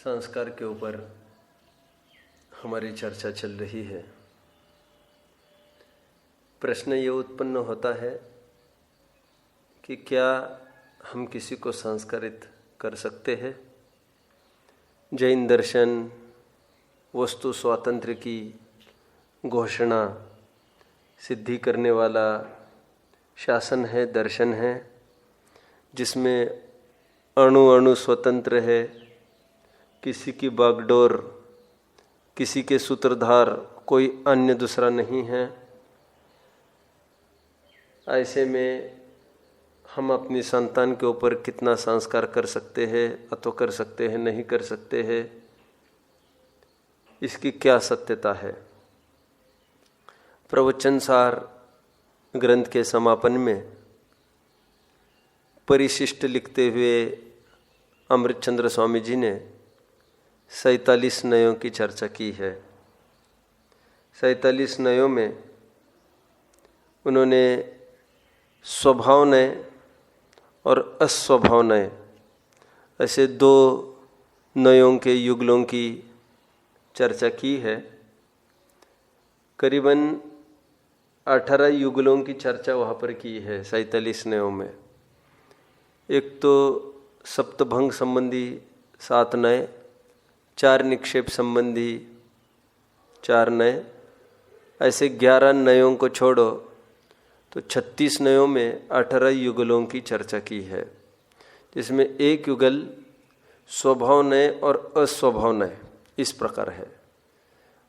संस्कार के ऊपर हमारी चर्चा चल रही है। प्रश्न ये उत्पन्न होता है कि क्या हम किसी को संस्कारित कर सकते हैं? जैन दर्शन वस्तु स्वातंत्र्य की घोषणा सिद्धि करने वाला शासन है, दर्शन है, जिसमें अणु अणु स्वतंत्र है, किसी की बागडोर, किसी के सूत्रधार कोई अन्य दूसरा नहीं है। ऐसे में हम अपनी संतान के ऊपर कितना संस्कार कर सकते हैं, अथवा कर सकते हैं, नहीं कर सकते हैं, इसकी क्या सत्यता है? प्रवचन सार ग्रंथ के समापन में परिशिष्ट लिखते हुए अमृतचंद्र स्वामी जी ने 47 नयों की चर्चा की है। 47 नयों में उन्होंने स्वभाव नय और अस्वभाव नय ऐसे दो नयों के युगलों की चर्चा की है। करीबन 18 युगलों की चर्चा वहाँ पर की है 47 नयों में। एक तो सप्तभंग संबंधी 7 नय, 4 निक्षेप संबंधी 4 नय, ऐसे 11 नयों को छोड़ो तो 36 नयों में 18 युगलों की चर्चा की है, जिसमें एक युगल स्वभाव नय और अस्वभाव नय इस प्रकार है।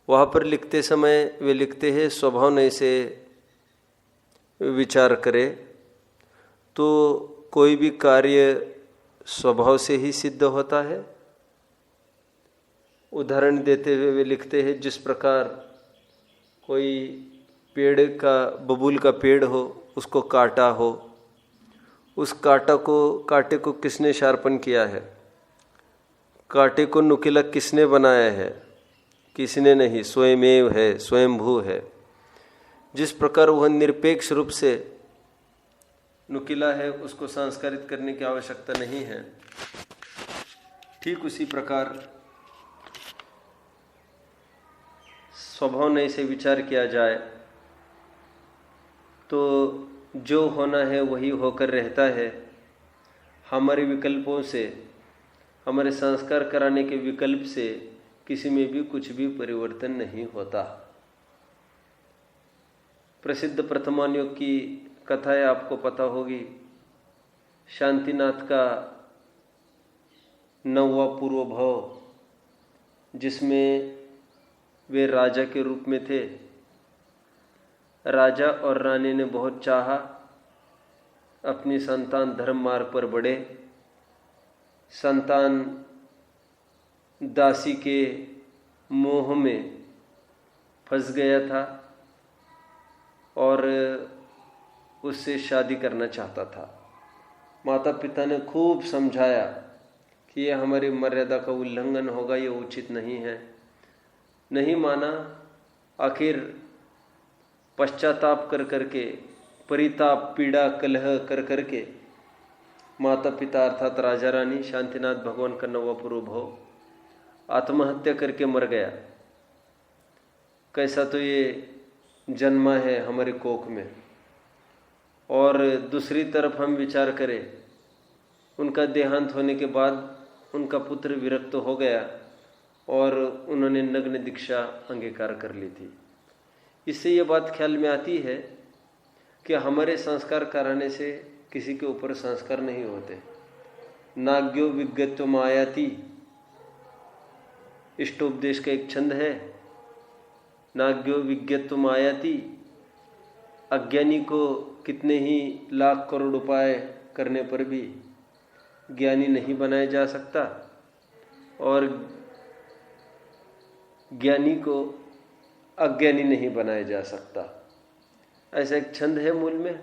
वहाँ पर लिखते समय वे लिखते हैं स्वभाव नय से विचार करें तो कोई भी कार्य स्वभाव से ही सिद्ध होता है। उदाहरण देते हुए वे लिखते हैं जिस प्रकार कोई पेड़ का, बबूल का पेड़ हो, उसको काटा हो, उस कांटे को किसने शार्पन किया है? कांटे को नुकीला किसने बनाया है? किसने नहीं, स्वयमेव है, स्वयंभू है। जिस प्रकार वह निरपेक्ष रूप से नुकीला है, उसको संस्कारित करने की आवश्यकता नहीं है, ठीक उसी प्रकार स्वभाव नय से विचार किया जाए तो जो होना है वही होकर रहता है। हमारे विकल्पों से, हमारे संस्कार कराने के विकल्प से किसी में भी कुछ भी परिवर्तन नहीं होता। प्रसिद्ध प्रथमान योग की कथाएं आपको पता होगी। शांतिनाथ का 9वां पूर्व भव, जिसमें वे राजा के रूप में थे। राजा और रानी ने बहुत चाहा अपनी संतान धर्म मार्ग पर बढ़े। संतान दासी के मोह में फंस गया था और उससे शादी करना चाहता था। माता पिता ने खूब समझाया कि यह हमारी मर्यादा का उल्लंघन होगा, ये उचित नहीं है। नहीं माना। आखिर पश्चाताप कर करके, परिताप, पीड़ा, कलह कर करके माता पिता अर्थात राजा रानी, शांतिनाथ भगवान का 9वां पूर्व भव, आत्महत्या करके मर गया। कैसा तो ये जन्मा है हमारे कोख में। और दूसरी तरफ हम विचार करें, उनका देहांत होने के बाद उनका पुत्र विरक्त हो गया और उन्होंने नग्न दीक्षा अंगीकार कर ली थी। इससे ये बात ख्याल में आती है कि हमारे संस्कार कराने से किसी के ऊपर संस्कार नहीं होते। नाग्यो विज्ञत्वम आयाति, इष्टोपदेश का एक छंद है। नाग्यो विज्ञत्वम आयाति। अज्ञानी को कितने ही लाख करोड़ उपाय करने पर भी ज्ञानी नहीं बनाया जा सकता और ज्ञानी को अज्ञानी नहीं बनाया जा सकता। ऐसा एक छंद है मूल में।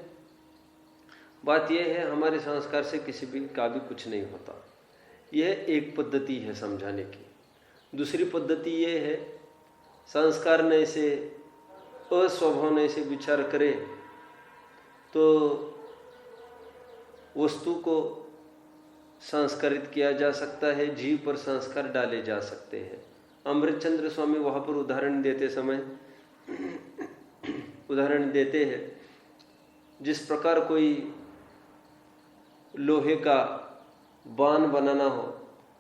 बात यह है, हमारे संस्कार से किसी भी का भी कुछ नहीं होता। यह एक पद्धति है समझाने की। दूसरी पद्धति यह है, संस्कार नय से, अस्वभाव नय से विचार करे तो वस्तु को संस्कारित किया जा सकता है, जीव पर संस्कार डाले जा सकते हैं। अमृतचंद्र स्वामी वहाँ पर उदाहरण देते हैं, जिस प्रकार कोई लोहे का बाण बनाना हो,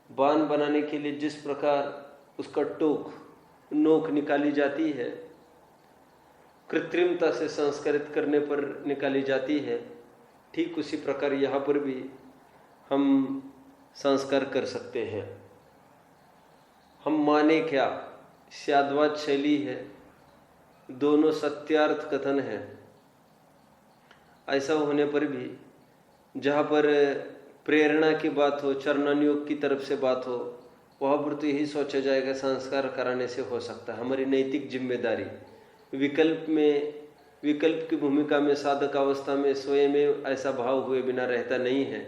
बाण बनाने के लिए जिस प्रकार उसका नोक निकाली जाती है, कृत्रिमता से संस्कारित करने पर निकाली जाती है, ठीक उसी प्रकार यहाँ पर भी हम संस्कार कर सकते हैं। हम माने क्या, स्याद्वाद शैली है, दोनों सत्यार्थ कथन है। ऐसा होने पर भी जहाँ पर प्रेरणा की बात हो, चरणानुयोग की तरफ से बात हो, वहाँ पर तो यही सोचा जाएगा संस्कार कराने से हो सकता है। हमारी नैतिक जिम्मेदारी विकल्प की भूमिका में साधक अवस्था में स्वयं में ऐसा भाव हुए बिना रहता नहीं है,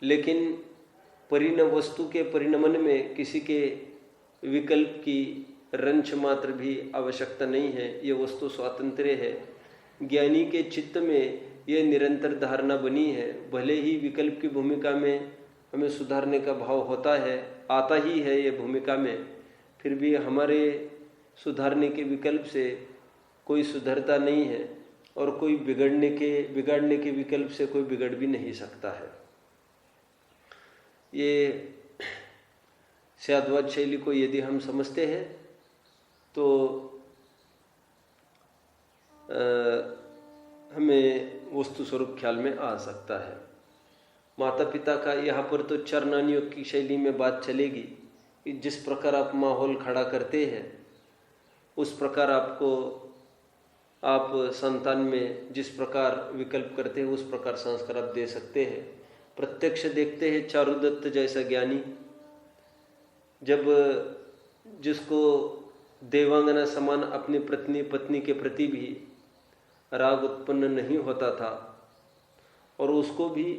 लेकिन परिणम वस्तु के परिणमन में किसी के विकल्प की रंच मात्र भी आवश्यकता नहीं है। ये वस्तु स्वातंत्र्य है। ज्ञानी के चित्त में ये निरंतर धारणा बनी है। भले ही विकल्प की भूमिका में हमें सुधारने का भाव होता है, आता ही है ये भूमिका में, फिर भी हमारे सुधारने के विकल्प से कोई सुधरता नहीं है और कोई बिगाड़ने के विकल्प से कोई बिगड़ भी नहीं सकता है। ये स्याद्वाद शैली को यदि हम समझते हैं तो हमें वस्तु स्वरूप ख्याल में आ सकता है। माता पिता का यहाँ पर तो चरणानुयोग की शैली में बात चलेगी कि जिस प्रकार आप माहौल खड़ा करते हैं उस प्रकार आप संतान में जिस प्रकार विकल्प करते हैं उस प्रकार संस्कार आप दे सकते हैं। प्रत्यक्ष देखते हैं चारुदत्त जैसा ज्ञानी, जब जिसको देवांगना समान अपनी पत्नी के प्रति भी राग उत्पन्न नहीं होता था और उसको भी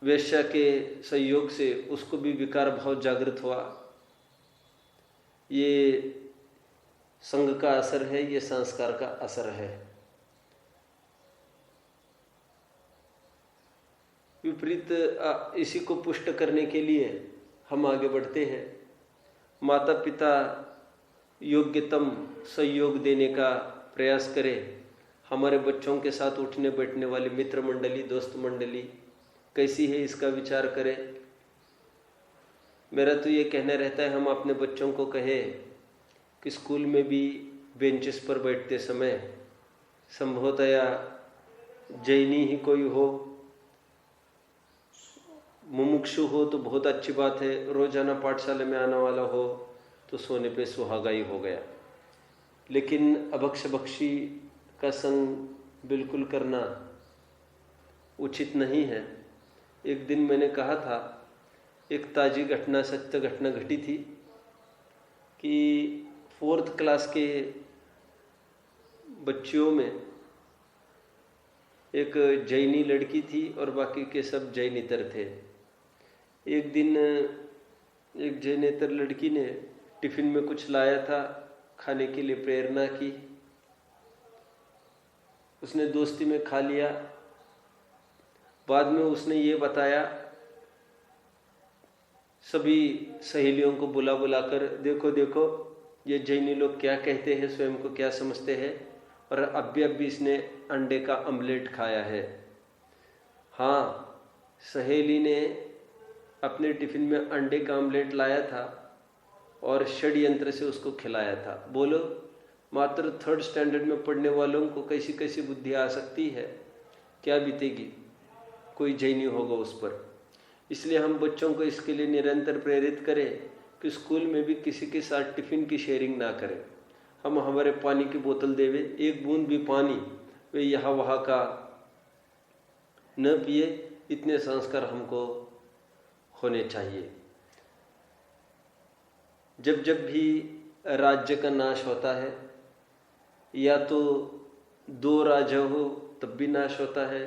वेश्या के संयोग से उसको भी विकार भाव जागृत हुआ। ये संग का असर है, ये संस्कार का असर है। विपरीत इसी को पुष्ट करने के लिए हम आगे बढ़ते हैं। माता पिता योग्यतम सहयोग देने का प्रयास करें। हमारे बच्चों के साथ उठने बैठने वाली मित्र मंडली, दोस्त मंडली कैसी है, इसका विचार करें। मेरा तो ये कहना रहता है, हम अपने बच्चों को कहें कि स्कूल में भी बेंचेस पर बैठते समय संभवतया जैनी ही कोई हो, मुमुक्षु हो तो बहुत अच्छी बात है, रोजाना पाठशाला में आने वाला हो तो सोने पे सुहागाई हो गया। लेकिन अभक्ष भक्षी का संग बिल्कुल करना उचित नहीं है। एक दिन मैंने कहा था, एक ताजी घटना, सत्य घटना घटी थी कि 4th क्लास के बच्चियों में एक जैनी लड़की थी और बाकी के सब जैनेतर थे। एक दिन एक जैनेतर लड़की ने टिफिन में कुछ लाया था, खाने के लिए प्रेरणा की, उसने दोस्ती में खा लिया। बाद में उसने ये बताया सभी सहेलियों को बुला कर, देखो देखो ये जैनी लोग क्या कहते हैं, स्वयं को क्या समझते हैं, और अब भी इसने अंडे का ऑमलेट खाया है। हाँ, सहेली ने अपने टिफिन में अंडे का ऑमलेट लाया था और षड्यंत्र से उसको खिलाया था। बोलो, मात्र 3rd स्टैंडर्ड में पढ़ने वालों को कैसी कैसी बुद्धि आ सकती है, क्या बीतेगी, कोई जैनी होगा उस पर। इसलिए हम बच्चों को इसके लिए निरंतर प्रेरित करें कि स्कूल में भी किसी के साथ टिफिन की शेयरिंग ना करें। हम हमारे पानी की बोतल देवे, एक बूंद भी पानी वे यहाँ वहाँ का न पिए, इतने संस्कार हमको होने चाहिए। जब जब भी राज्य का नाश होता है, या तो 2 राजा हो तब भी नाश होता है,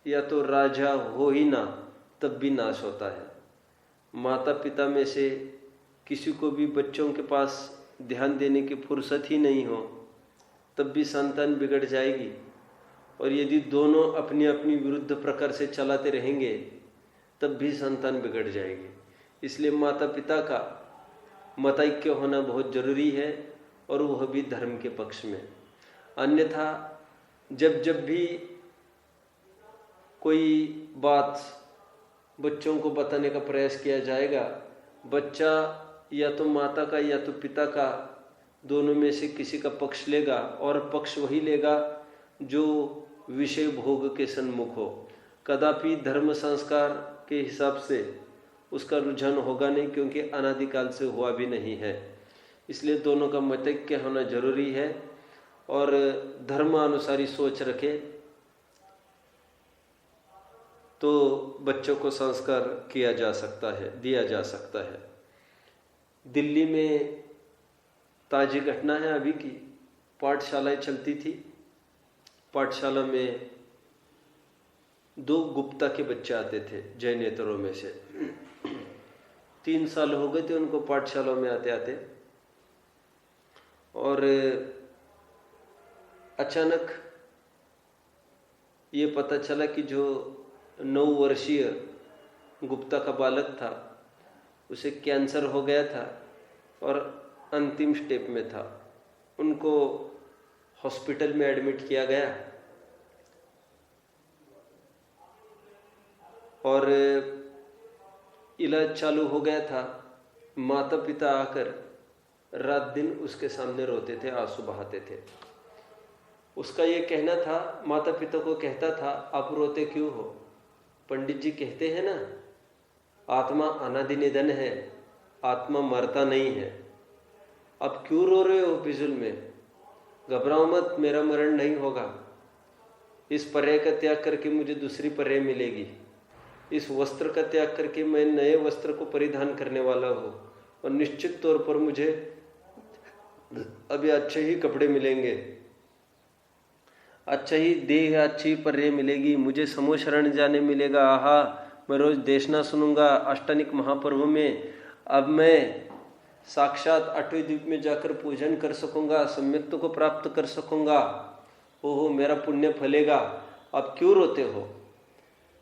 या तो राजा हो ही ना तब भी नाश होता है। माता पिता में से किसी को भी बच्चों के पास ध्यान देने की फुर्सत ही नहीं हो तब भी संतान बिगड़ जाएगी। और यदि दोनों अपनी अपनी विरुद्ध प्रकार से चलाते रहेंगे तब भी संतान बिगड़ जाएगी। इसलिए माता पिता का मतैक्य होना बहुत जरूरी है, और वह भी धर्म के पक्ष में। अन्यथा जब जब भी कोई बात बच्चों को बताने का प्रयास किया जाएगा, बच्चा या तो माता का या तो पिता का, दोनों में से किसी का पक्ष लेगा, और पक्ष वही लेगा जो विषय भोग के सन्मुख हो। कदापि धर्म संस्कार के हिसाब से उसका रुझान होगा नहीं, क्योंकि अनादिकाल से हुआ भी नहीं है। इसलिए दोनों का मतैक्य होना जरूरी है, और धर्मानुसारी सोच रखे तो बच्चों को संस्कार किया जा सकता है, दिया जा सकता है। दिल्ली में ताज़ी घटना है अभी की, पाठशालाएं चलती थी। पाठशाला में 2 गुप्ता के बच्चे आते थे जैनेतरों में से। 3 साल हो गए थे उनको पाठशाला में आते आते, और अचानक ये पता चला कि जो 9 वर्षीय गुप्ता का बालक था उसे कैंसर हो गया था और अंतिम स्टेप में था। उनको हॉस्पिटल में एडमिट किया गया, और इलाज चालू हो गया था। माता पिता आकर रात दिन उसके सामने रोते थे, आंसू बहाते थे। उसका ये कहना था, माता पिता को कहता था, आप रोते क्यों हो? पंडित जी कहते हैं ना, आत्मा अनादि निधन है, आत्मा मरता नहीं है। आप क्यों रो रहे हो फिजूल में? घबराओ मत, मेरा मरण नहीं होगा। इस पर्याय का त्याग करके मुझे दूसरी पर्याय मिलेगी। इस वस्त्र का त्याग करके मैं नए वस्त्र को परिधान करने वाला हूँ, और निश्चित तौर पर मुझे अभी अच्छे ही कपड़े मिलेंगे, अच्छा ही देह, अच्छी पर्याय मिलेगी, मुझे समूह शरण जाने मिलेगा। आहा, मैं रोज देशना सुनूंगा अष्टानिक महापर्व में। अब मैं साक्षात 8वें द्वीप में जाकर पूजन कर सकूंगा, सम्यक्त्व को प्राप्त कर सकूंगा। ओहो, मेरा पुण्य फलेगा। अब क्यों रोते हो?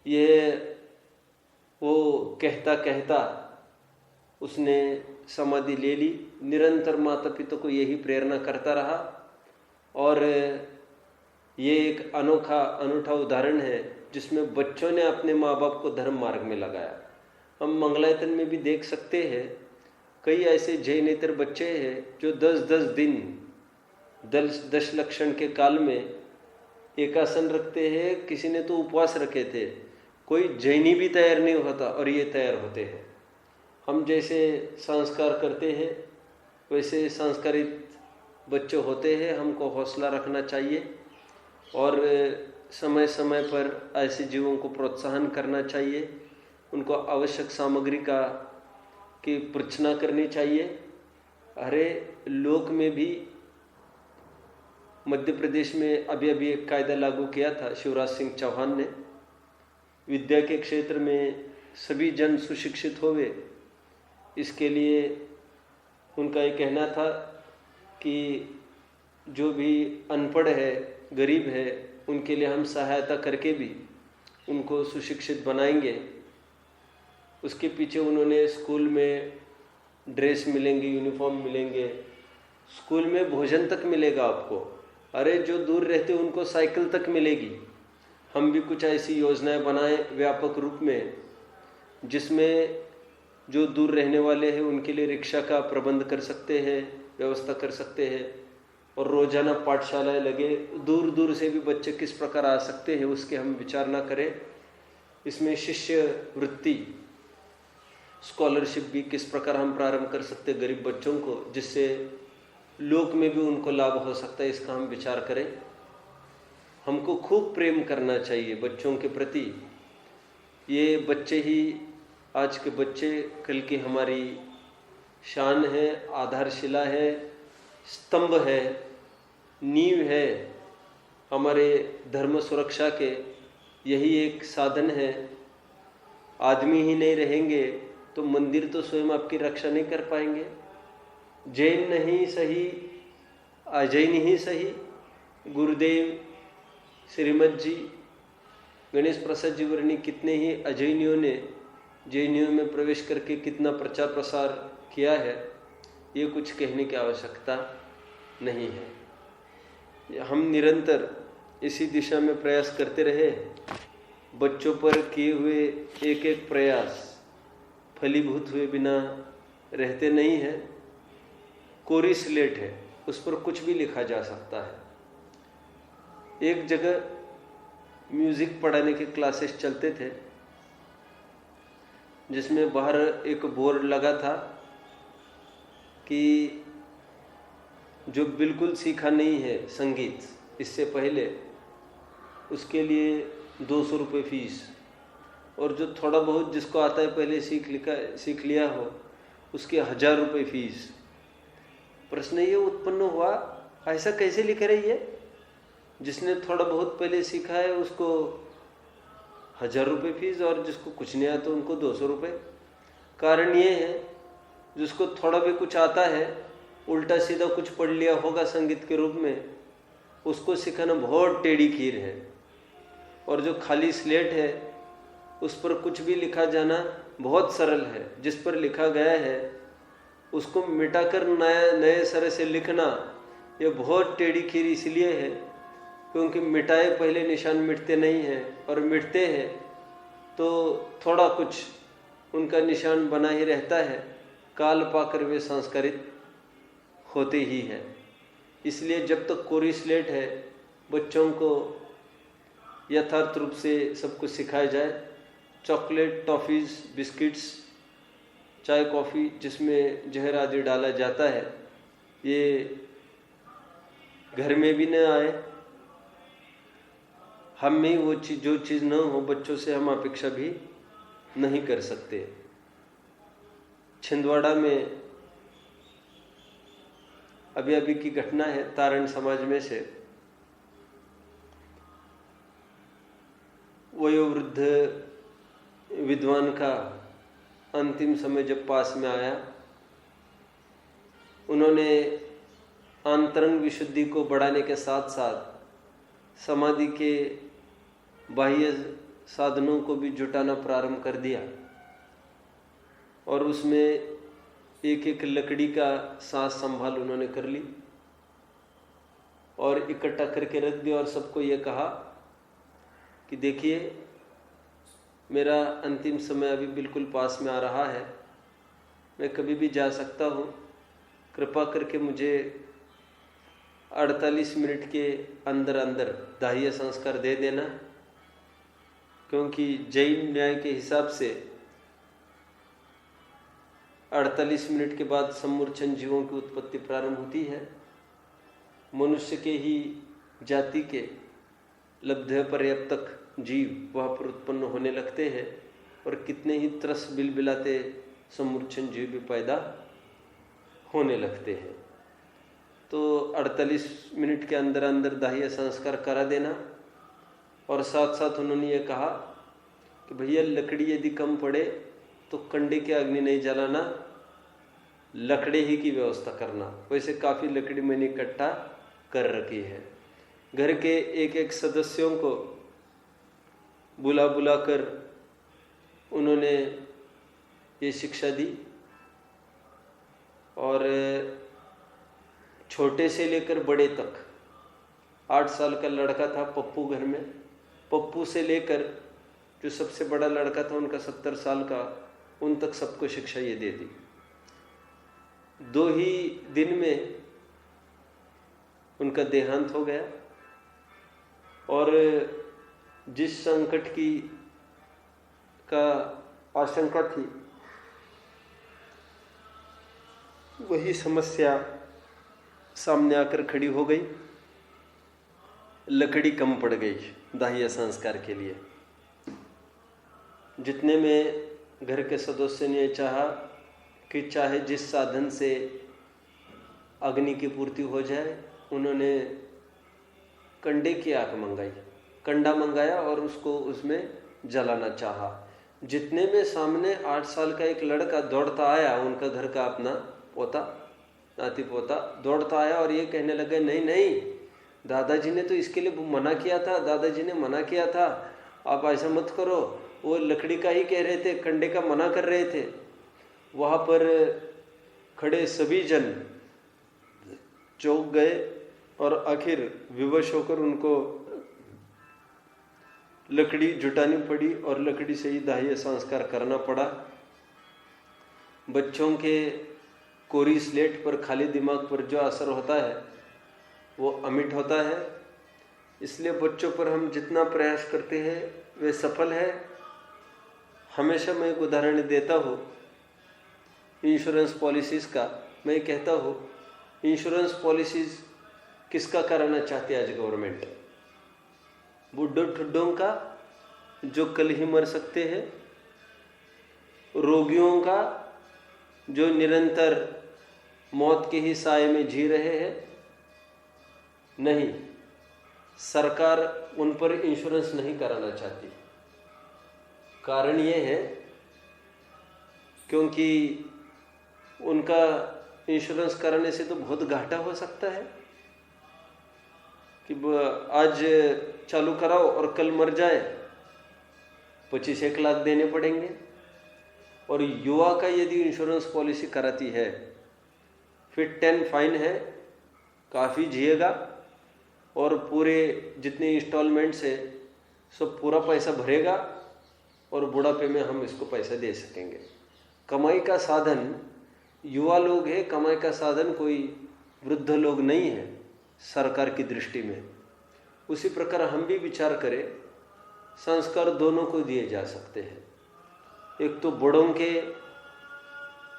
ये वो कहता कहता उसने समाधि ले ली। निरंतर माता पिता को यही प्रेरणा करता रहा, और ये एक अनूठा उदाहरण है जिसमें बच्चों ने अपने माँ बाप को धर्म मार्ग में लगाया। हम मंगलायतन में भी देख सकते हैं, कई ऐसे जैनेतर बच्चे हैं जो 10-10 दिन 10 लक्षण के काल में एकासन रखते हैं। किसी ने तो उपवास रखे थे। कोई जैनी भी तैयार नहीं होता, और ये तैयार होते हैं। हम जैसे संस्कार करते हैं वैसे संस्कारित बच्चे होते हैं। हमको हौसला रखना चाहिए, और समय समय पर ऐसे जीवों को प्रोत्साहन करना चाहिए। उनको आवश्यक सामग्री की पृच्छना करनी चाहिए। अरे, लोक में भी मध्य प्रदेश में अभी एक कायदा लागू किया था शिवराज सिंह चौहान ने। विद्या के क्षेत्र में सभी जन सुशिक्षित होवे, इसके लिए उनका ये कहना था कि जो भी अनपढ़ है, गरीब है, उनके लिए हम सहायता करके भी उनको सुशिक्षित बनाएंगे। उसके पीछे उन्होंने स्कूल में ड्रेस मिलेंगे, यूनिफॉर्म मिलेंगे, स्कूल में भोजन तक मिलेगा आपको। अरे, जो दूर रहते उनको साइकिल तक मिलेगी। हम भी कुछ ऐसी योजनाएं बनाएं व्यापक रूप में, जिसमें जो दूर रहने वाले हैं उनके लिए रिक्शा का प्रबंध कर सकते हैं, व्यवस्था कर सकते हैं, और रोजाना पाठशालाएं लगे। दूर दूर से भी बच्चे किस प्रकार आ सकते हैं उसके हम विचार ना करें। इसमें शिष्य वृत्ति, स्कॉलरशिप भी किस प्रकार हम प्रारंभ कर सकते हैं गरीब बच्चों को, जिससे लोक में भी उनको लाभ हो सकता है, इसका हम विचार करें। हमको खूब प्रेम करना चाहिए बच्चों के प्रति। ये बच्चे ही, आज के बच्चे कल की हमारी शान है, आधारशिला है, स्तंभ है, नींव है हमारे धर्म सुरक्षा के। यही एक साधन है। आदमी ही नहीं रहेंगे तो मंदिर तो स्वयं आपकी रक्षा नहीं कर पाएंगे। जैन नहीं सही, अजैन ही सही, गुरुदेव श्रीमद जी, गणेश प्रसाद जी वर्णी कितने ही अजैनियों ने जैनियों में प्रवेश करके कितना प्रचार प्रसार किया है, ये कुछ कहने की आवश्यकता नहीं है। हम निरंतर इसी दिशा में प्रयास करते रहे। बच्चों पर किए हुए एक एक प्रयास फलीभूत हुए बिना रहते नहीं है। कोरी स्लेट है, उस पर कुछ भी लिखा जा सकता है। एक जगह म्यूजिक पढ़ाने के क्लासेस चलते थे, जिसमें बाहर एक बोर्ड लगा था कि जो बिल्कुल सीखा नहीं है संगीत इससे पहले, उसके लिए 200 रुपये फीस, और जो थोड़ा बहुत जिसको आता है पहले सीख लिया हो उसके 1000 रुपये फीस। प्रश्न ये उत्पन्न हुआ, ऐसा कैसे लिख रही है? जिसने थोड़ा बहुत पहले सीखा है उसको 1000 रुपये फीस, और जिसको कुछ नहीं आता उनको 200 रुपये। कारण ये है, जिसको थोड़ा भी कुछ आता है, उल्टा सीधा कुछ पढ़ लिया होगा संगीत के रूप में, उसको सिखाना बहुत टेढ़ी खीर है। और जो खाली स्लेट है उस पर कुछ भी लिखा जाना बहुत सरल है। जिस पर लिखा गया है उसको मिटाकर नए सिरे से लिखना ये बहुत टेढ़ी खीर इसलिए है क्योंकि मिटाए पहले निशान मिटते नहीं हैं, और मिटते हैं तो थोड़ा कुछ उनका निशान बना ही रहता है, काल पाकर वे संस्कारित होते ही हैं। इसलिए जब तक कोरी स्लेट है, बच्चों को यथार्थ रूप से सब कुछ सिखाया जाए। चॉकलेट, टॉफ़ीज़, बिस्किट्स, चाय, कॉफ़ी जिसमें जहर आदि डाला जाता है, ये घर में भी न आए। हम में वो चीज़, जो चीज़ न हो, बच्चों से हम अपेक्षा भी नहीं कर सकते। छिंदवाड़ा में अभी की घटना है, तारण समाज में से वयोवृद्ध विद्वान का अंतिम समय जब पास में आया, उन्होंने आंतरंग विशुद्धि को बढ़ाने के साथ साथ समाधि के बाह्य साधनों को भी जुटाना प्रारंभ कर दिया, और उसमें एक एक लकड़ी का साज संभाल उन्होंने कर ली और इकट्ठा करके रख दिया, और सबको ये कहा कि देखिए, मेरा अंतिम समय अभी बिल्कुल पास में आ रहा है, मैं कभी भी जा सकता हूँ, कृपा करके मुझे 48 मिनट के अंदर अंदर दाह्य संस्कार दे देना, क्योंकि जैन न्याय के हिसाब से 48 मिनट के बाद सम्मूर्छन जीवों की उत्पत्ति प्रारंभ होती है। मनुष्य के ही जाति के लब्ध पर्याप्तक जीव वहाँ पर उत्पन्न होने लगते हैं, और कितने ही त्रस बिलबिलाते सम्मूर्छन जीव भी पैदा होने लगते हैं। तो 48 मिनट के अंदर अंदर दाह्य संस्कार करा देना, और साथ साथ उन्होंने ये कहा कि भैया, लकड़ी यदि कम पड़े तो कंडे के अग्नि नहीं जलाना, लकड़ी ही की व्यवस्था करना। वैसे काफ़ी लकड़ी मैंने इकट्ठा कर रखी है। घर के एक एक सदस्यों को बुला कर उन्होंने ये शिक्षा दी, और छोटे से लेकर बड़े तक, 8 साल का लड़का था पप्पू घर में, पप्पू से लेकर जो सबसे बड़ा लड़का था उनका 70 साल का, उन तक सबको शिक्षा ये दे दी। 2 ही दिन में उनका देहांत हो गया, और जिस संकट की का आशंका थी वही समस्या सामने आकर खड़ी हो गई। लकड़ी कम पड़ गई दाह्य संस्कार के लिए। जितने में घर के सदस्य ने चाहा कि चाहे जिस साधन से अग्नि की पूर्ति हो जाए, उन्होंने कंडे की आग मंगाई, कंडा मंगाया और उसको उसमें जलाना चाहा। जितने में सामने 8 साल का एक लड़का दौड़ता आया, उनका घर का अपना पोता, नाती पोता दौड़ता आया और ये कहने लगे, नहीं नहीं, दादाजी ने तो इसके लिए मना किया था, दादाजी ने मना किया था, आप ऐसा मत करो। वो लकड़ी का ही कह रहे थे, कंडे का मना कर रहे थे। वहाँ पर खड़े सभी जन चौंक गए और आखिर विवश होकर उनको लकड़ी जुटानी पड़ी और लकड़ी से ही दाह्य संस्कार करना पड़ा। बच्चों के कोरी स्लेट पर, खाली दिमाग पर जो असर होता है वो अमिट होता है। इसलिए बच्चों पर हम जितना प्रयास करते हैं वे सफल है। हमेशा मैं एक उदाहरण देता हूँ इंश्योरेंस पॉलिसीज़ का। मैं कहता हूँ इंश्योरेंस पॉलिसीज़ किसका कराना चाहती है आज गवर्नमेंट? बुढ़ों ठुड्डों का जो कल ही मर सकते हैं, रोगियों का जो निरंतर मौत के ही साए में जी रहे हैं? नहीं, सरकार उन पर इंश्योरेंस नहीं कराना चाहती। कारण ये है क्योंकि उनका इंश्योरेंस कराने से तो बहुत घाटा हो सकता है कि आज चालू कराओ और कल मर जाए, 25-1 लाख देने पड़ेंगे। और युवा का यदि इंश्योरेंस पॉलिसी कराती है फिर 10 फाइन है, काफ़ी जिएगा और पूरे जितने इंस्टॉलमेंट्स है सब पूरा पैसा भरेगा और बुढ़ापे में हम इसको पैसा दे सकेंगे। कमाई का साधन युवा लोग है, कमाई का साधन कोई वृद्ध लोग नहीं है सरकार की दृष्टि में। उसी प्रकार हम भी विचार करें, संस्कार दोनों को दिए जा सकते हैं। एक तो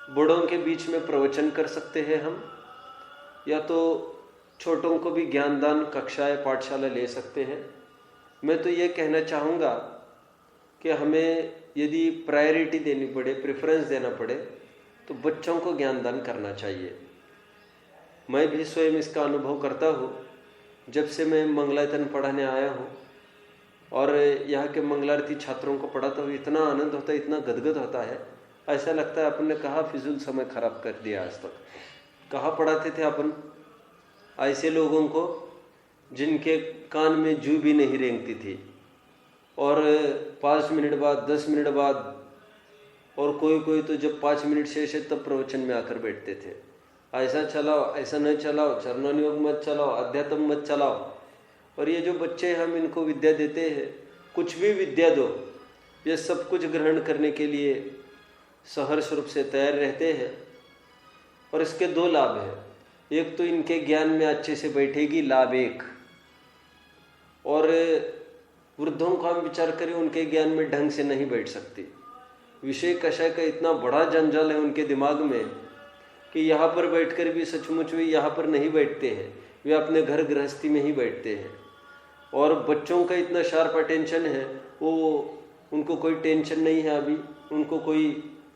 बड़ों के बीच में प्रवचन कर सकते हैं हम, या तो छोटों को भी ज्ञानदान कक्षाएं पाठशाला ले सकते हैं। मैं तो ये कहना चाहूँगा कि हमें यदि प्रायोरिटी देनी पड़े, प्रेफरेंस देना पड़े तो बच्चों को ज्ञानदान करना चाहिए। मैं भी स्वयं इसका अनुभव करता हूँ। जब से मैं मंगलायतन पढ़ाने आया हूँ और यहाँ के मंगलारती छात्रों को पढ़ाता हूँ, इतना आनंद होता है, इतना गदगद होता है, ऐसा लगता है अपन ने कहाँ फिजूल समय खराब कर दिया। आज तक कहाँ पढ़ाते थे अपन ऐसे लोगों को जिनके कान में जू भी नहीं रेंगती थी, और 5 मिनट बाद, 10 मिनट बाद, और कोई तो जब 5 मिनट शेष है तब प्रवचन में आकर बैठते थे। ऐसा चलाओ, ऐसा न चलाओ, चरणोनियोग मत चलाओ, अध्यात्म मत चलाओ। और ये जो बच्चे हम इनको विद्या देते हैं, कुछ भी विद्या दो, ये सब कुछ ग्रहण करने के लिए सहर्ष रूप से तैयार रहते हैं। और इसके 2 लाभ हैं। एक तो इनके ज्ञान में अच्छे से बैठेगी, लाभ एक। और वृद्धों का हम विचार करें, उनके ज्ञान में ढंग से नहीं बैठ सकती। विषय कषय का इतना बड़ा जंजाल है उनके दिमाग में कि यहाँ पर बैठकर भी सचमुच वे यहाँ पर नहीं बैठते हैं, वे अपने घर गृहस्थी में ही बैठते हैं। और बच्चों का इतना शार्प अटेंशन है, वो उनको कोई टेंशन नहीं है अभी, उनको कोई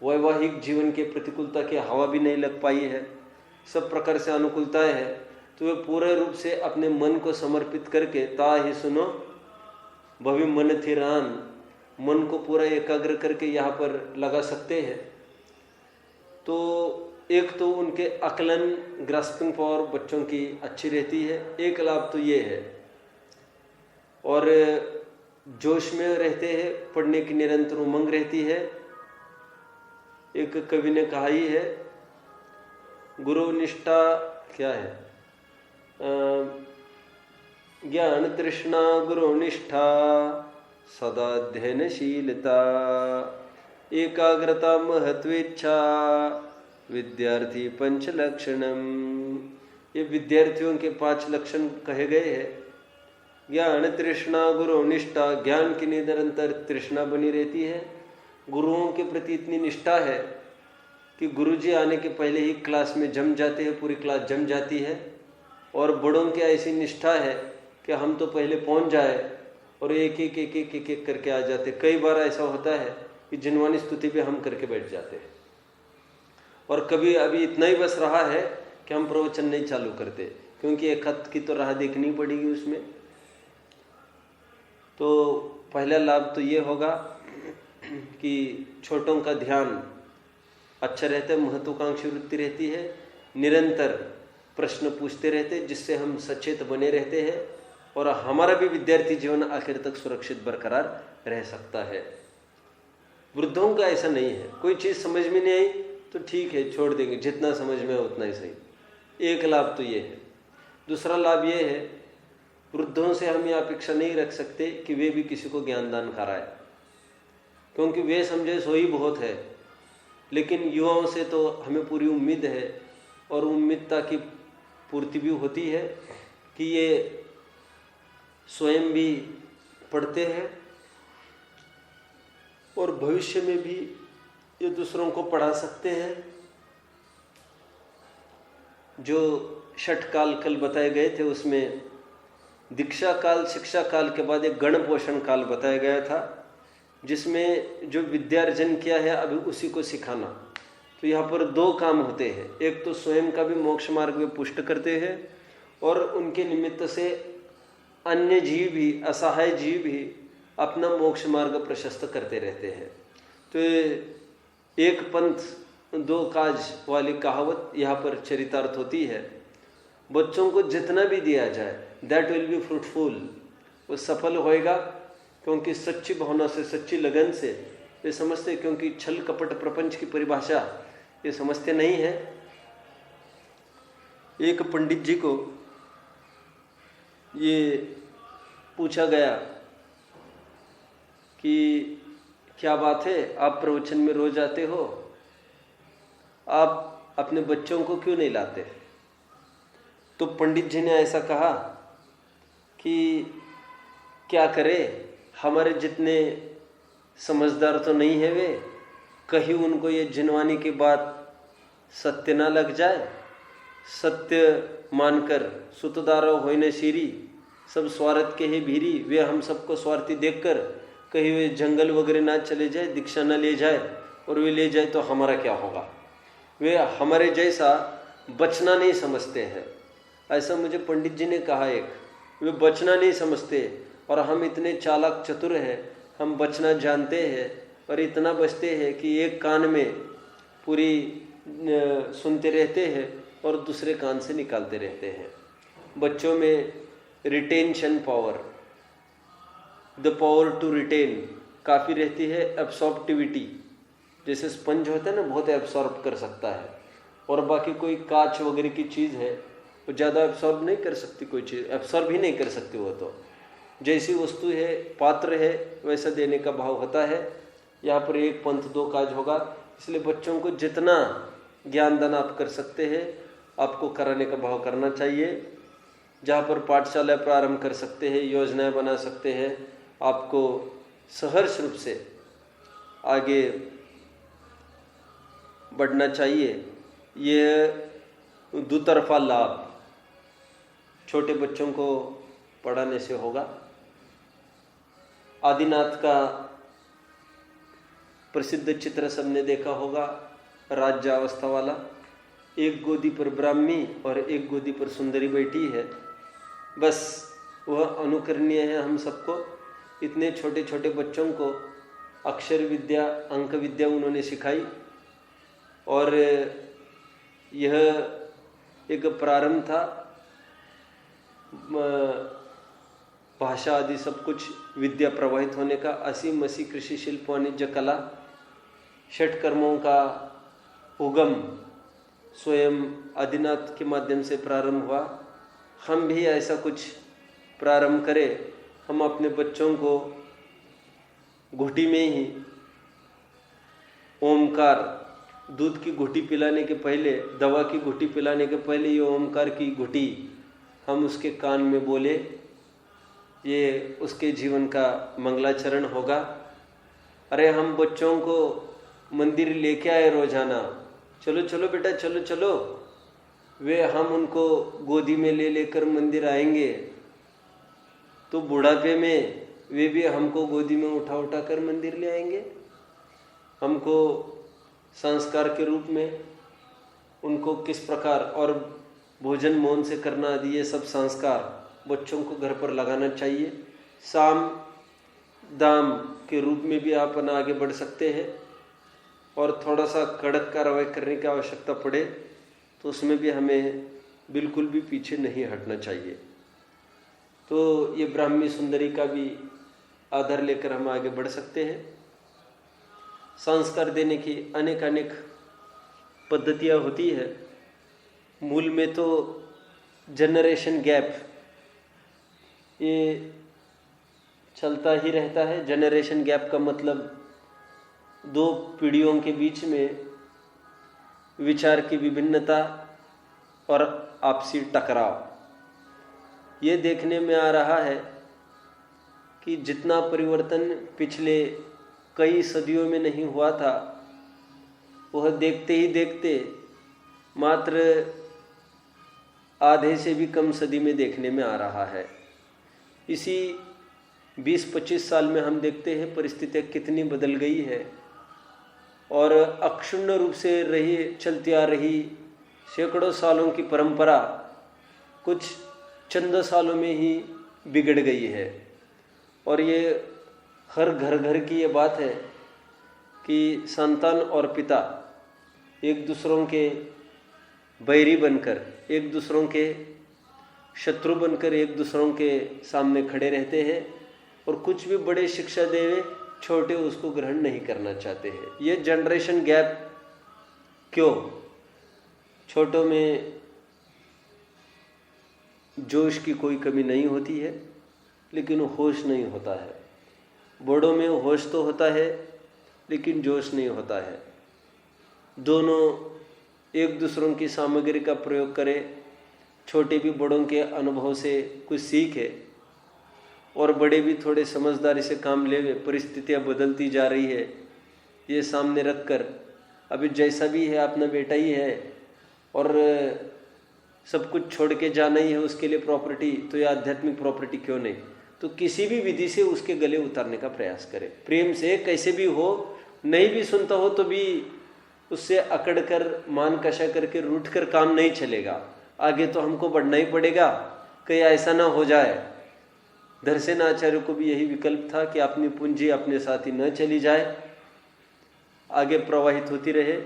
वैवाहिक जीवन के प्रतिकूलता की हवा भी नहीं लग पाई है, सब प्रकार से अनुकूलताएं है। तो वे पूरे रूप से अपने मन को समर्पित करके ता ही सुनो भवि मन थिरान, मन को पूरा एकाग्र करके यहाँ पर लगा सकते हैं। तो एक तो उनके आकलन, ग्रास्पिंग पावर बच्चों की अच्छी रहती है, एक लाभ तो ये है। और जोश में रहते हैं, पढ़ने की निरंतर उमंग रहती है। एक कवि ने कहा ही है, गुरु निष्ठा क्या है, ज्ञान तृष्णा गुरु निष्ठा सदा अध्ययनशीलता एकाग्रता महत्वेच्छा विद्यार्थी 5 लक्षणम। ये विद्यार्थियों के 5 लक्षण कहे गए हैं। ज्ञान तृष्णा गुरु निष्ठा, ज्ञान की निरंतर तृष्णा बनी रहती है। गुरुओं के प्रति इतनी निष्ठा है कि गुरुजी आने के पहले ही क्लास में जम जाते हैं, पूरी क्लास जम जाती है। और बड़ों की ऐसी निष्ठा है कि हम तो पहले पहुंच जाए और एक एक करके आ जाते। कई बार ऐसा होता है कि जिनवानी स्तुति भी हम करके बैठ जाते हैं। और कभी अभी इतना ही बस रहा है कि हम प्रवचन नहीं चालू करते, क्योंकि एक खत की तो राह देखनी पड़ेगी उसमें। तो पहला लाभ तो ये होगा कि छोटों का ध्यान अच्छा रहता है, महत्वाकांक्षी वृत्ति रहती है, निरंतर प्रश्न पूछते रहते हैं, जिससे हम सचेत बने रहते हैं और हमारा भी विद्यार्थी जीवन आखिर तक सुरक्षित बरकरार रह सकता है। वृद्धों का ऐसा नहीं है, कोई चीज़ समझ में नहीं आई तो ठीक है छोड़ देंगे, जितना समझ में है उतना ही सही। एक लाभ तो ये है। दूसरा लाभ ये है, वृद्धों से हम ये अपेक्षा नहीं रख सकते कि वे भी किसी को ज्ञान दान कराए, क्योंकि वे समझे सो ही बहुत है। लेकिन युवाओं से तो हमें पूरी उम्मीद है और उम्मीदता की पूर्ति भी होती है कि ये स्वयं भी पढ़ते हैं और भविष्य में भी ये दूसरों को पढ़ा सकते हैं। जो षटकाल कल बताए गए थे उसमें दीक्षा काल, शिक्षा काल के बाद एक गण पोषण काल बताया गया था, जिसमें जो विद्यार्जन किया है अभी उसी को सिखाना। तो यहाँ पर दो काम होते हैं, एक तो स्वयं का भी मोक्ष मार्ग में पुष्ट करते हैं और उनके निमित्त से अन्य जीव भी, असहाय जीव भी अपना मोक्ष मार्ग प्रशस्त करते रहते हैं। तो एक पंथ दो काज वाली कहावत यहाँ पर चरितार्थ होती है। बच्चों को जितना भी दिया जाए दैट विल बी फ्रूटफुल, वो सफल होएगा, क्योंकि सच्ची भावना से, सच्ची लगन से वे समझते, क्योंकि छल कपट प्रपंच की परिभाषा ये समझते नहीं है। एक पंडित जी को ये पूछा गया कि क्या बात है, आप प्रवचन में रोज आते हो, आप अपने बच्चों को क्यों नहीं लाते? तो पंडित जी ने ऐसा कहा कि क्या करें, हमारे जितने समझदार तो नहीं है वे, कहीं उनको ये जिनवानी की बात सत्य ना लग जाए। सत्य मानकर सुतदारो होइने सीरी, सब स्वार्थ के ही भीरी, वे हम सबको स्वार्थी देखकर कहीं वे जंगल वगैरह ना चले जाए, दीक्षा ना ले जाए, और वे ले जाए तो हमारा क्या होगा। वे हमारे जैसा बचना नहीं समझते हैं, ऐसा मुझे पंडित जी ने कहा। एक वे बचना नहीं समझते और हम इतने चालाक चतुर हैं, हम बचना जानते हैं और इतना बचते हैं कि एक कान में पूरी सुनते रहते हैं और दूसरे कान से निकालते रहते हैं। बच्चों में retention power, the power to retain काफ़ी रहती है। एब्सॉर्प्टिविटी, जैसे स्पंज होता है ना, बहुत एब्सॉर्ब कर सकता है, और बाकी कोई कांच वगैरह की चीज़ है वो ज़्यादा एब्सॉर्ब नहीं कर सकती, कोई चीज़ एब्सॉर्ब ही नहीं कर सकती। वो तो जैसी वस्तु है, पात्र है, वैसा देने का भाव होता है। यहाँ पर एक पंथ दो काज होगा, इसलिए बच्चों को जितना ज्ञान दान आप कर सकते हैं आपको कराने का भाव करना चाहिए। जहाँ पर पाठशाला प्रारंभ कर सकते हैं, योजनाएं बना सकते हैं, आपको सहर्ष रूप से आगे बढ़ना चाहिए। ये दुतरफा लाभ छोटे बच्चों को पढ़ाने से होगा। आदिनाथ का प्रसिद्ध चित्र सबने देखा होगा, राज्यावस्था वाला। एक गोदी पर ब्राह्मी और एक गोदी पर सुंदरी बैठी है, बस वह अनुकरणीय है हम सबको। इतने छोटे छोटे बच्चों को अक्षर विद्या, अंक विद्या उन्होंने सिखाई, और यह एक प्रारंभ था। भाषा आदि सब कुछ विद्या प्रवाहित होने का। असीम मसी कृषि शिल्प वाणिज्य कला, षट कर्मों का उगम स्वयं आदिनाथ के माध्यम से प्रारंभ हुआ। हम भी ऐसा कुछ प्रारंभ करें। हम अपने बच्चों को घुटी में ही ओमकार, दूध की घुटी पिलाने के पहले, दवा की घुटी पिलाने के पहले ये ओमकार की घुटी हम उसके कान में बोले, ये उसके जीवन का मंगलाचरण होगा। अरे हम बच्चों को मंदिर लेके आए रोजाना, चलो चलो बेटा चलो चलो, वे हम उनको गोदी में ले लेकर मंदिर आएंगे तो बुढ़ापे में वे भी हमको गोदी में उठा उठा कर मंदिर ले आएंगे। हमको संस्कार के रूप में उनको किस प्रकार और भोजन मौन से करना आदि, ये सब संस्कार बच्चों को घर पर लगाना चाहिए। साम दाम के रूप में भी आप आगे बढ़ सकते हैं, और थोड़ा सा कड़क कार्रवाई करने की आवश्यकता पड़े तो उसमें भी हमें बिल्कुल भी पीछे नहीं हटना चाहिए। तो ये ब्राह्मी सुंदरी का भी आधार लेकर हम आगे बढ़ सकते हैं। संस्कार देने की अनेक अनेक पद्धतियाँ होती है। मूल में तो जनरेशन गैप ये चलता ही रहता है। जनरेशन गैप का मतलब दो पीढ़ियों के बीच में विचार की विभिन्नता और आपसी टकराव। ये देखने में आ रहा है कि जितना परिवर्तन पिछले कई सदियों में नहीं हुआ था, वह देखते ही देखते मात्र आधे से भी कम सदी में देखने में आ रहा है। इसी 20-25 साल में हम देखते हैं परिस्थितियाँ कितनी बदल गई है और अक्षुण्ण रूप से चलती आ रही सैकड़ों सालों की परंपरा कुछ चंद सालों में ही बिगड़ गई है। और ये हर घर की ये बात है कि संतान और पिता एक दूसरों के बैरी बनकर, एक दूसरों के शत्रु बनकर एक दूसरों के सामने खड़े रहते हैं और कुछ भी बड़े शिक्षा देवे छोटे उसको ग्रहण नहीं करना चाहते हैं। ये जनरेशन गैप क्यों? छोटों में जोश की कोई कमी नहीं होती है, लेकिन होश नहीं होता है। बड़ों में होश तो होता है, लेकिन जोश नहीं होता है। दोनों एक दूसरों की सामग्री का प्रयोग करें, छोटे भी बड़ों के अनुभव से कुछ सीखे और बड़े भी थोड़े समझदारी से काम ले। परिस्थितियाँ बदलती जा रही है, ये सामने रखकर अभी जैसा भी है अपना बेटा ही है और सब कुछ छोड़ के जाना ही है उसके लिए प्रॉपर्टी, तो ये आध्यात्मिक प्रॉपर्टी क्यों नहीं? तो किसी भी विधि से उसके गले उतारने का प्रयास करें, प्रेम से, कैसे भी हो। नहीं भी सुनता हो तो भी उससे अकड़ कर, मान कषा करके रूठ कर काम नहीं चलेगा। आगे तो हमको बढ़ना ही पड़ेगा, कहीं ऐसा ना हो जाए। धरसेन आचार्य को भी यही विकल्प था कि अपनी पूंजी अपने साथ ही न चली जाए, आगे प्रवाहित होती रहे।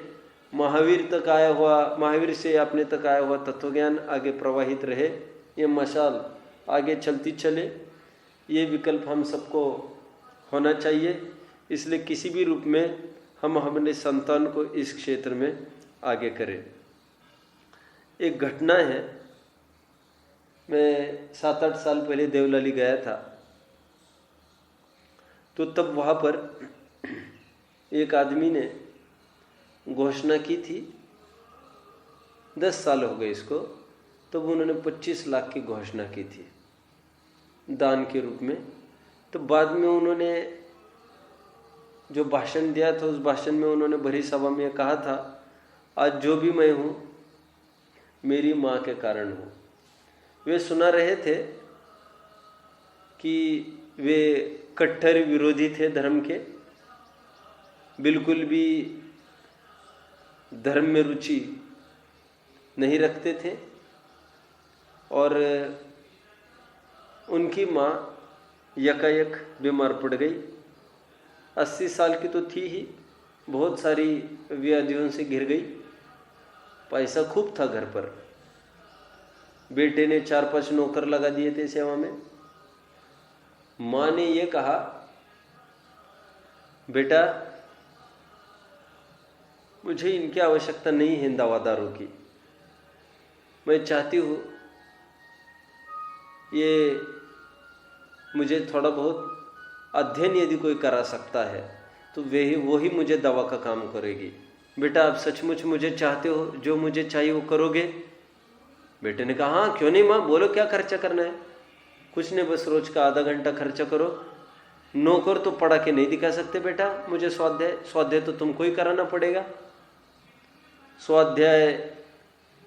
महावीर से अपने तक आया हुआ तत्वज्ञान आगे प्रवाहित रहे, ये मशाल आगे चलती चले। ये विकल्प हम सबको होना चाहिए। इसलिए किसी भी रूप में हम अपने संतान को इस क्षेत्र में आगे करें। एक घटना है, मैं 7-8 साल पहले देवलाली गया था, तो तब वहाँ पर एक आदमी ने घोषणा की थी, 10 साल हो गए इसको, तब उन्होंने 25 लाख की घोषणा की थी दान के रूप में। तो बाद में उन्होंने जो भाषण दिया था, उस भाषण में उन्होंने भरी सभा में कहा था, आज जो भी मैं हूँ मेरी माँ के कारण हूँ। वे सुना रहे थे कि वे कट्टर विरोधी थे धर्म के, बिल्कुल भी धर्म में रुचि नहीं रखते थे और उनकी माँ यकायक बीमार पड़ गई। 80 साल की तो थी ही, बहुत सारी व्याधियों से घिर गई। पैसा खूब था घर पर, बेटे ने 4-5 नौकर लगा दिए थे सेवा में। माँ ने ये कहा, बेटा मुझे इनकी आवश्यकता नहीं है दवादारों की, मैं चाहती हूँ ये मुझे थोड़ा बहुत अध्ययन यदि कोई करा सकता है तो वो ही मुझे दवा का काम करेगी। बेटा आप सचमुच मुझे चाहते हो, जो मुझे चाहिए वो करोगे? बेटे ने कहा हाँ क्यों नहीं माँ, बोलो क्या खर्चा करना है? कुछ नहीं, बस रोज का आधा घंटा खर्चा करो। नौकर तो पढ़ा के नहीं दिखा सकते बेटा, मुझे स्वाध्याय तो तुमको ही कराना पड़ेगा। स्वाध्याय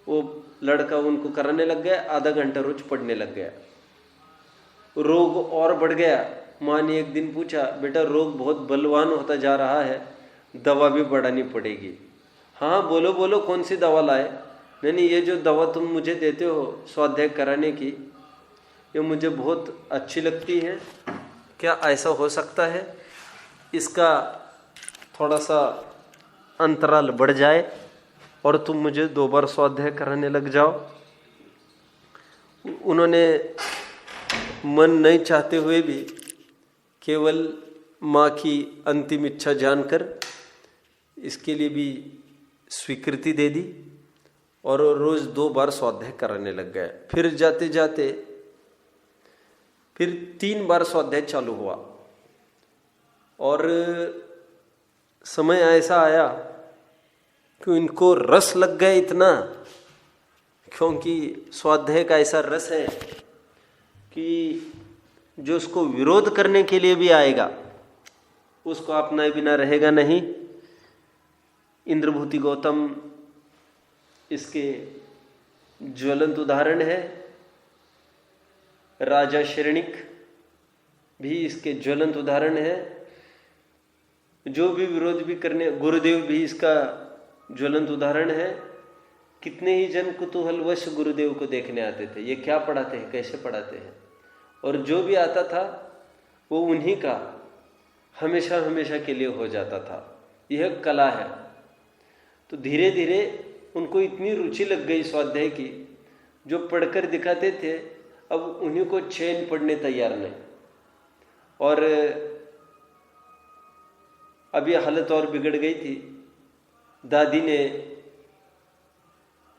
वो लड़का उनको कराने लग गया, आधा घंटा रोज पढ़ने लग गया। रोग और बढ़ गया। माँ ने एक दिन पूछा, बेटा रोग बहुत बलवान होता जा रहा है, दवा भी बढ़ानी पड़ेगी। हाँ बोलो बोलो कौन सी दवा लाए? नहीं ये जो दवा तुम मुझे देते हो स्वाध्याय कराने की, ये मुझे बहुत अच्छी लगती है, क्या ऐसा हो सकता है इसका थोड़ा सा अंतराल बढ़ जाए और तुम मुझे 2 बार स्वाध्याय कराने लग जाओ? उन्होंने मन नहीं चाहते हुए भी केवल माँ की अंतिम इच्छा जानकर इसके लिए भी स्वीकृति दे दी और रोज 2 बार स्वाध्याय कराने लग गए। फिर जाते जाते फिर 3 बार स्वाध्याय चालू हुआ और समय ऐसा आया कि इनको रस लग गया इतना, क्योंकि स्वाध्याय का ऐसा रस है कि जो उसको विरोध करने के लिए भी आएगा उसको अपनाए बिना रहेगा नहीं। इंद्रभूति गौतम इसके ज्वलंत उदाहरण है, राजा शरणिक भी इसके ज्वलंत उदाहरण है। जो भी विरोध भी करने, गुरुदेव भी इसका ज्वलंत उदाहरण है। कितने ही जन कुतूहलवश गुरुदेव को देखने आते थे, ये क्या पढ़ाते हैं, कैसे पढ़ाते हैं, और जो भी आता था वो उन्हीं का हमेशा हमेशा के लिए हो जाता था। यह कला है। तो धीरे धीरे उनको इतनी रुचि लग गई स्वाध्याय की, जो पढ़कर दिखाते थे अब उन्हीं को चैन पढ़ने तैयार नहीं। और अब ये हालत और बिगड़ गई थी। दादी ने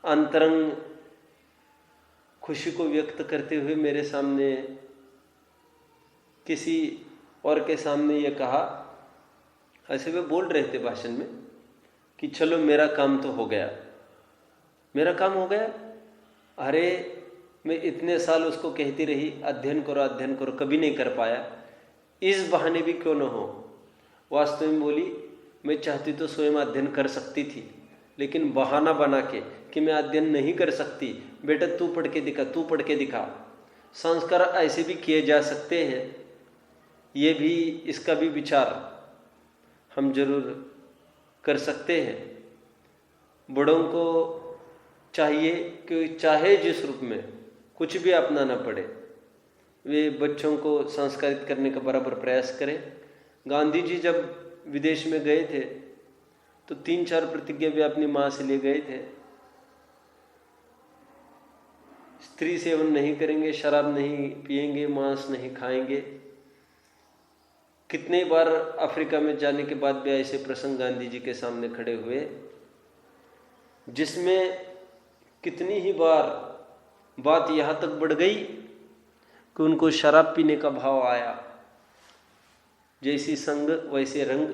अंतरंग खुशी को व्यक्त करते हुए मेरे सामने किसी और के सामने ये कहा, ऐसे वे बोल रहे थे भाषण में कि चलो मेरा काम तो हो गया, मेरा काम हो गया। अरे मैं इतने साल उसको कहती रही अध्ययन करो, कभी नहीं कर पाया, इस बहाने भी क्यों न हो। वास्तव में बोली मैं चाहती तो स्वयं अध्ययन कर सकती थी, लेकिन बहाना बना के कि मैं अध्ययन नहीं कर सकती, बेटा तू पढ़ के दिखा। संस्कार ऐसे भी किए जा सकते हैं, ये भी, इसका भी विचार हम जरूर कर सकते हैं। बड़ों को चाहिए कि चाहे जिस रूप में कुछ भी अपनाना पड़े, वे बच्चों को संस्कारित करने का बराबर प्रयास करें। गांधी जी जब विदेश में गए थे तो 3-4 प्रतिज्ञा वे अपनी माँ से ले गए थे। स्त्री सेवन नहीं करेंगे, शराब नहीं पिएंगे, मांस नहीं खाएंगे। कितने बार अफ्रीका में जाने के बाद भी ऐसे प्रसंग गांधी जी के सामने खड़े हुए, जिसमें कितनी ही बार बात यहाँ तक बढ़ गई कि उनको शराब पीने का भाव आया। जैसी संग वैसे रंग,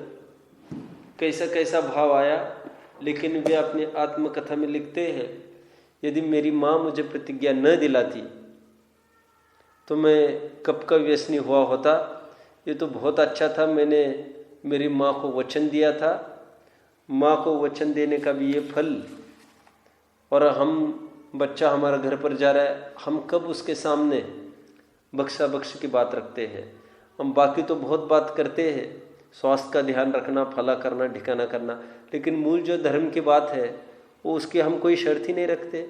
कैसा कैसा भाव आया। लेकिन वे अपने आत्मकथा में लिखते हैं, यदि मेरी माँ मुझे प्रतिज्ञा न दिलाती तो मैं कब का व्यसनी हुआ होता। ये तो बहुत अच्छा था, मैंने मेरी माँ को वचन दिया था, माँ को वचन देने का भी ये फल। और बच्चा हमारा घर पर जा रहा है, हम कब उसके सामने बख्शा बख्श की बात रखते हैं। हम बाकी तो बहुत बात करते हैं, स्वास्थ्य का ध्यान रखना, फला करना, ठिकाना करना, लेकिन मूल जो धर्म की बात है वो उसकी हम कोई शर्त ही नहीं रखते।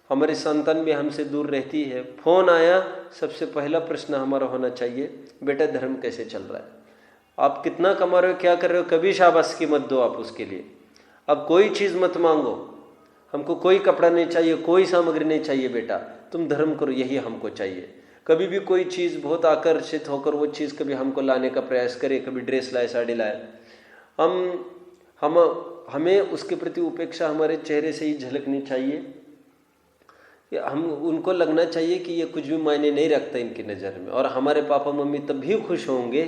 हमारी संतान भी हमसे दूर रहती है, फोन आया सबसे पहला प्रश्न हमारा होना चाहिए, बेटा धर्म कैसे चल रहा है, आप कितना कमा रहे हो, क्या कर रहे हो, कभी शाबाशी मत दो आप उसके लिए। अब कोई चीज़ मत मांगो, हमको कोई कपड़ा नहीं चाहिए, कोई सामग्री नहीं चाहिए, बेटा तुम धर्म करो, यही हमको चाहिए। कभी भी कोई चीज़ बहुत आकर्षित होकर वो चीज़ कभी हमको लाने का प्रयास करे, कभी ड्रेस लाए, साड़ी लाए, हमें उसके प्रति उपेक्षा हमारे चेहरे से ही झलकनी चाहिए। हम उनको लगना चाहिए कि ये कुछ भी मायने नहीं रखता इनकी नज़र में। और हमारे पापा मम्मी तब भी खुश होंगे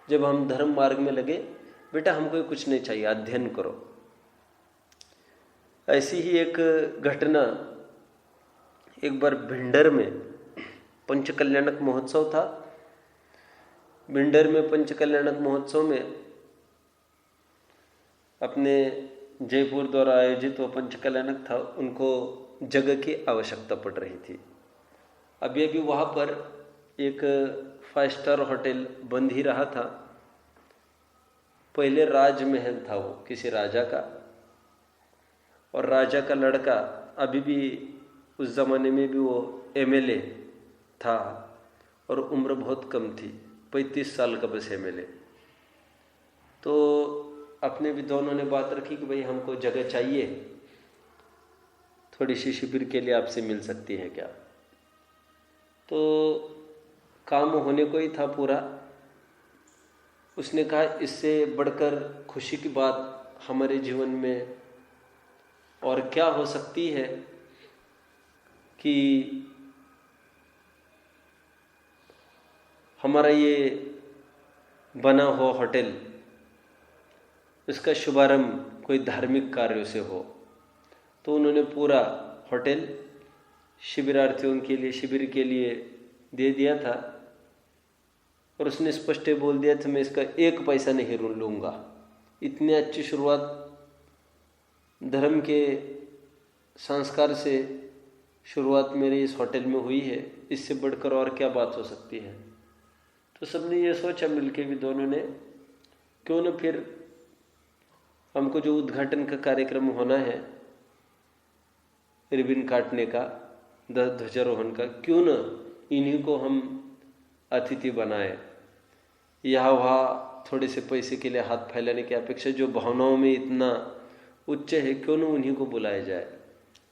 जब हम धर्म मार्ग में लगे, बेटा हमको कुछ नहीं चाहिए, अध्ययन करो। ऐसी ही एक घटना, एक बार भिंडर में पंचकल्याणक महोत्सव था। भिंडर में पंचकल्याणक महोत्सव में अपने जयपुर द्वारा आयोजित वो पंचकल्याणक था, उनको जगह की आवश्यकता पड़ रही थी। अभी अभी वहाँ पर एक 5 स्टार होटल बंद ही रहा था। पहले राजमहल था वो किसी राजा का, और राजा का लड़का अभी भी उस ज़माने में भी वो एमएलए था, और उम्र बहुत कम थी, 35 साल का बस एमएलए। तो अपने विद्वानों ने बात रखी कि भाई हमको जगह चाहिए, थोड़ी सी शिविर के लिए आपसे मिल सकती है क्या। तो काम होने को ही था पूरा। उसने कहा इससे बढ़कर खुशी की बात हमारे जीवन में और क्या हो सकती है कि हमारा ये बना हुआ होटल, इसका शुभारंभ कोई धार्मिक कार्यों से हो। तो उन्होंने पूरा होटल शिविरार्थियों के लिए, शिविर के लिए दे दिया था और उसने स्पष्ट बोल दिया था मैं इसका 1 पैसा नहीं लूँगा। इतनी अच्छी शुरुआत धर्म के संस्कार से शुरुआत मेरे इस होटल में हुई है, इससे बढ़कर और क्या बात हो सकती है। तो सबने ये सोचा मिलके भी दोनों ने, क्यों न फिर हमको जो उद्घाटन का कार्यक्रम होना है, रिबन काटने का, ध्वजारोहण का, क्यों न इन्हीं को हम अतिथि बनाए। यहाँ वहाँ थोड़े से पैसे के लिए हाथ फैलाने की अपेक्षा जो भावनाओं में इतना उच्च है, क्यों न उन्हीं को बुलाया जाए।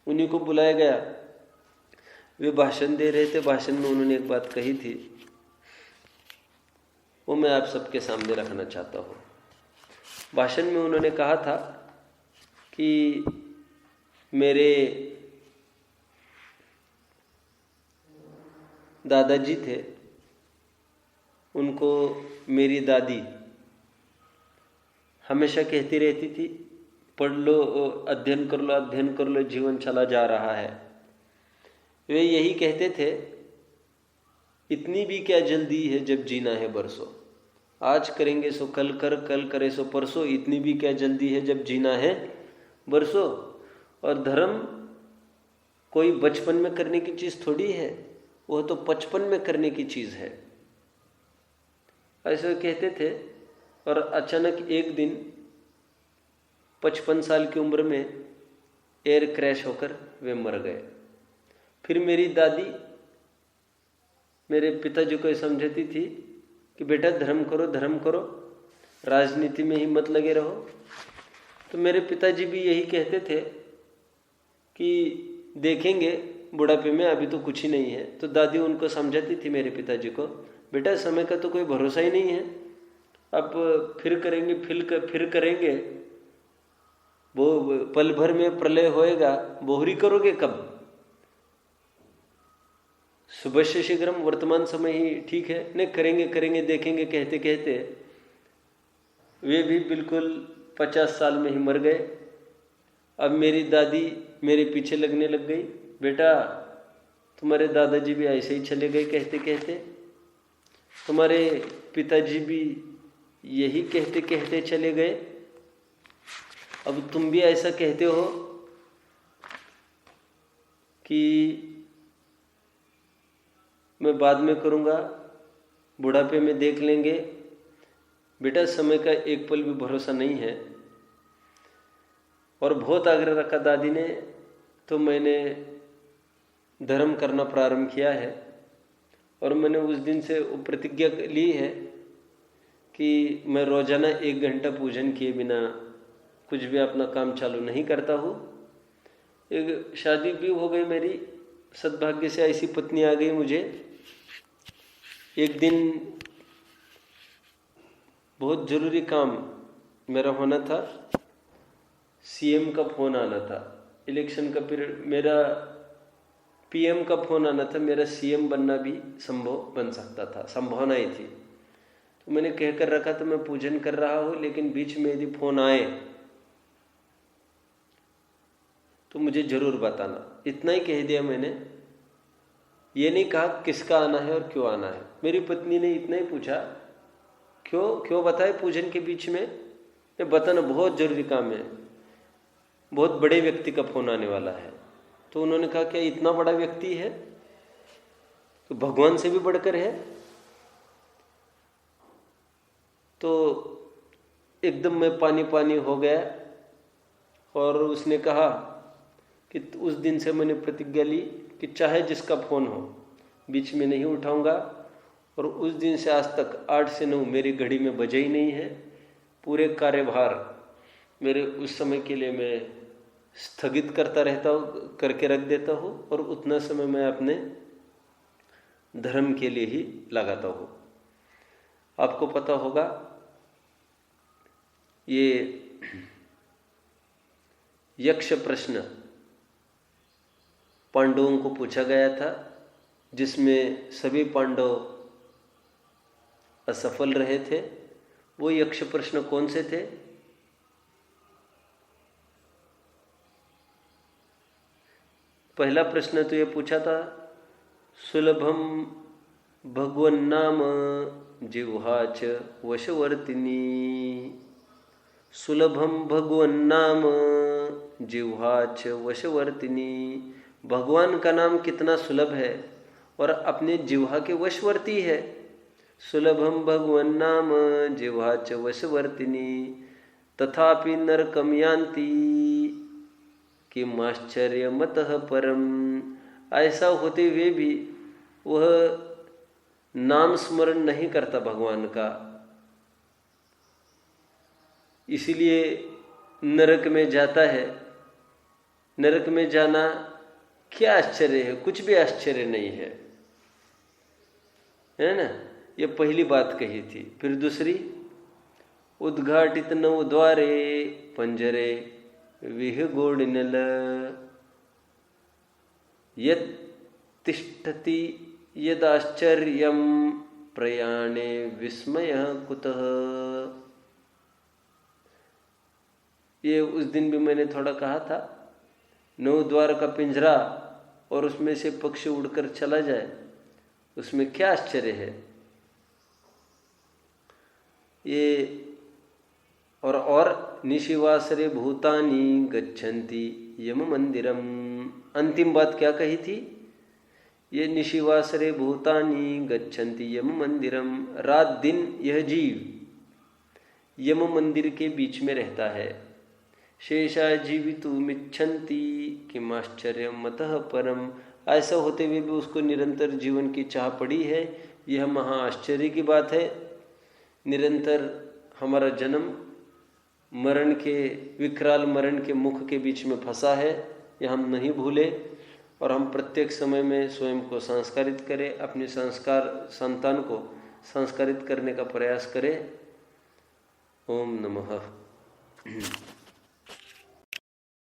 उन्हीं को बुलाया गया। वे भाषण दे रहे थे। भाषण में उन्होंने एक बात कही थी, वो मैं आप सबके सामने रखना चाहता हूँ। भाषण में उन्होंने कहा था कि मेरे दादाजी थे, उनको मेरी दादी हमेशा कहती रहती थी पढ़ लो, अध्ययन कर लो, अध्ययन कर लो, जीवन चला जा रहा है। वे यही कहते थे, इतनी भी क्या जल्दी है जब जीना है बरसों। आज करेंगे सो कल कर, कल करे सो परसों, इतनी भी क्या जल्दी है जब जीना है बरसों। और धर्म कोई बचपन में करने की चीज़ थोड़ी है, वह तो 55 में करने की चीज़ है, ऐसे कहते थे। और अचानक एक दिन 55 साल की उम्र में एयर क्रैश होकर वे मर गए। फिर मेरी दादी मेरे पिताजी को समझाती थी कि बेटा धर्म करो, धर्म करो, राजनीति में ही मत लगे रहो। तो मेरे पिताजी भी यही कहते थे कि देखेंगे बुढ़ापे में, अभी तो कुछ ही नहीं है। तो दादी उनको समझाती थी मेरे पिताजी को, बेटा समय का तो कोई भरोसा ही नहीं है, अब फिर करेंगे, फिर करेंगे, वो पल भर में प्रलय होएगा, बोहरी करोगे कब। सुबह से शीघ्रम, वर्तमान समय ही ठीक है, नहीं करेंगे करेंगे देखेंगे कहते कहते वे भी बिल्कुल 50 साल में ही मर गए। अब मेरी दादी मेरे पीछे लगने लग गई, बेटा तुम्हारे दादाजी भी ऐसे ही चले गए कहते कहते, तुम्हारे पिताजी भी यही कहते कहते चले गए, अब तुम भी ऐसा कहते हो कि मैं बाद में करूँगा, बुढ़ापे में देख लेंगे। बेटा समय का एक पल भी भरोसा नहीं है। और बहुत आग्रह रखा दादी ने, तो मैंने धर्म करना प्रारंभ किया है। और मैंने उस दिन से वो प्रतिज्ञा ली है कि मैं रोजाना 1 घंटा पूजन किए बिना कुछ भी अपना काम चालू नहीं करता हूँ। एक शादी भी हो गई मेरी, सद्भाग्य से ऐसी पत्नी आ गई मुझे। एक दिन बहुत जरूरी काम मेरा होना था, सीएम का फोन आना था, इलेक्शन का पीरियड, मेरा पीएम का फोन आना था, मेरा सीएम बनना भी संभव बन सकता था, संभावनाएं थी। तो मैंने कहकर रखा था मैं पूजन कर रहा हूँ, लेकिन बीच में यदि फोन आए तो मुझे जरूर बताना। इतना ही कह दिया मैंने, ये नहीं कहा किसका आना है और क्यों आना है। मेरी पत्नी ने इतना ही पूछा, क्यों बताए पूजन के बीच में, मैं बताना बहुत जरूरी काम है, बहुत बड़े व्यक्ति का फोन आने वाला है। तो उन्होंने कहा क्या इतना बड़ा व्यक्ति है, तो भगवान से भी बढ़कर है। तो एकदम मैं पानी पानी हो गया। और उसने कहा कि उस दिन से मैंने प्रतिज्ञा ली कि चाहे जिसका फोन हो बीच में नहीं उठाऊंगा। और उस दिन से आज तक 8 से 9 मेरी घड़ी में बजे ही नहीं है। पूरे कार्यभार मेरे उस समय के लिए मैं स्थगित करता रहता हूँ, करके रख देता हूँ, और उतना समय मैं अपने धर्म के लिए ही लगाता हो। आपको पता होगा ये यक्ष प्रश्न पांडवों को पूछा गया था, जिसमें सभी पांडव असफल रहे थे। वो यक्ष प्रश्न कौन से थे? पहला प्रश्न तो ये पूछा था, सुलभम भगवन्नाम जिह्वाच वशवर्तिनी। सुलभम भगवन्नाम जिह्वाच वशवर्तिनी। भगवान का नाम कितना सुलभ है और अपने जिह्वा के वशवर्ती है। सुलभम भगवन्नाम जिह्वाच वशवर्तिनी तथापि नरकम यान्ति किमाश्चर्यमतः परम। ऐसा होते हुए भी वह नाम स्मरण नहीं करता भगवान का, इसीलिए नरक में जाता है। नरक में जाना क्या आश्चर्य है? कुछ भी आश्चर्य नहीं है ना। ये पहली बात कही थी। फिर दूसरी, उद्घाटित नव द्वारे पंजरे विहगोडिनल यत् तिष्ठति यदाश्चर्यं प्रयाणे विस्मयः कुतः। ये उस दिन भी मैंने थोड़ा कहा था, नौ द्वार का पिंजरा और उसमें से पक्षी उड़कर चला जाए, उसमें क्या आश्चर्य है? ये और निशिवासरे भूतानि गच्छन्ति यम मंदिरम। अंतिम बात क्या कही थी? ये निशिवासरे भूतानि गच्छन्ति यम मंदिरम। रात दिन यह जीव यम मंदिर के बीच में रहता है। शेषा जीवितुमिच्छन्ति किमाश्चर्यम मतः परम। ऐसा होते हुए भी उसको निरंतर जीवन की चाह पड़ी है, यह महा आश्चर्य की बात है। निरंतर हमारा जन्म मरण के, विकराल मरण के मुख के बीच में फंसा है, यह हम नहीं भूले और हम प्रत्येक समय में स्वयं को संस्कारित करें, अपने संतान को संस्कारित करने का प्रयास करें। ओम नमः।